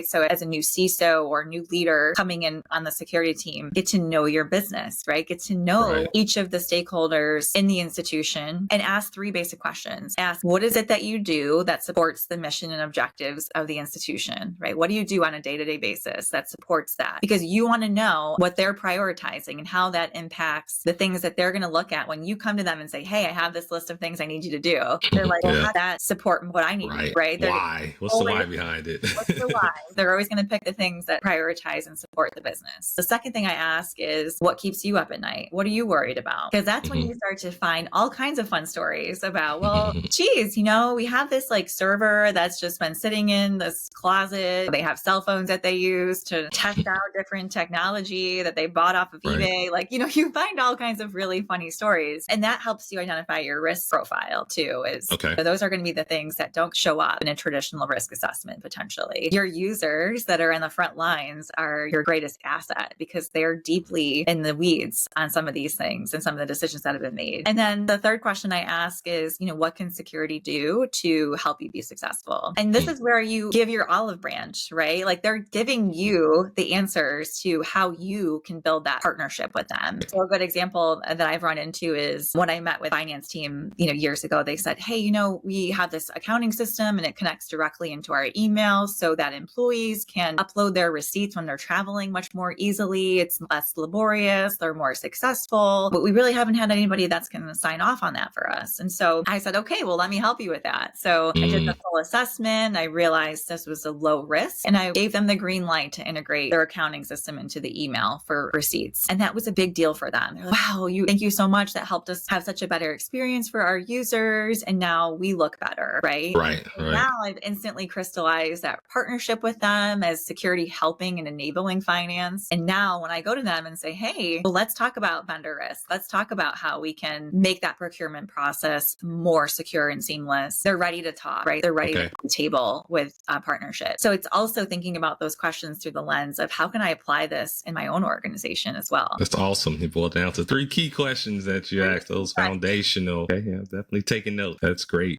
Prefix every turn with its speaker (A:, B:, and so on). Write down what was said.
A: So as a new CISO or new leader coming in on the security team, get to know your business, right? Get to know each of the stakeholders in the institution and ask 3 basic questions. Ask, what is it that you do that supports the mission and objectives of the institution, right? What do you do on a day-to-day basis that supports that? Because you want to know what they're prioritizing and how that impacts the things that they're going to look at when you come to them and say, hey, I have this list of things I need you to do. They're like, well, how does that support what I need, right?
B: Why? What's the why behind it?
A: What's the why? They're always going to pick the things that prioritize and support the business. The second thing I ask is, what keeps you up at night? What are you worried about? Because that's when you start to find all kinds of fun stories about, well, geez, we have this like server that's just been sitting in this closet. They have cell phones that they use to test out different technology that they bought off of eBay. Like, you find all kinds of really funny stories. And that helps you identify your risk profile too. Those are going to be the things that don't show up in a traditional risk assessment potentially. Your users that are in the front lines are your greatest asset because they're deeply in the weeds on some of these things and some of the decisions that have been made. And then the third question I ask is, what can security do to help you be successful? And this is where you give your olive branch, right? Like they're giving you the answers to how you can build that partnership with them. So a good example that I've run into is when I met with finance team, years ago, they said, hey, we have this accounting system and it connects directly into our emails so that employees can upload their receipts when they're traveling much more easily. It's less laborious. They're more successful, but we really haven't had anybody that's going to sign off on that for us. And so I said, okay, well, let me help you with that. So I did the full assessment. I realized this was a low risk and I gave them the green light to integrate their accounting system into the email for receipts. And that was a big deal for them. They're like, wow, thank you so much. That helped us have such a better experience for our users. And now we look better, right?
B: Right.
A: Now I've instantly crystallized that partnership with them as security helping and enabling finance. And now when I go to them and say, hey, well, let's talk about vendor risk. Let's talk about how we can make that procurement process more secure and seamless. They're ready to talk, right? They're ready to the table with a partnership. So it's also thinking about those questions through the lens of how can I apply this in my own organization as well?
B: That's awesome. You boiled down to 3 key questions that you asked, those foundational. Okay, yeah, definitely taking note. That's great.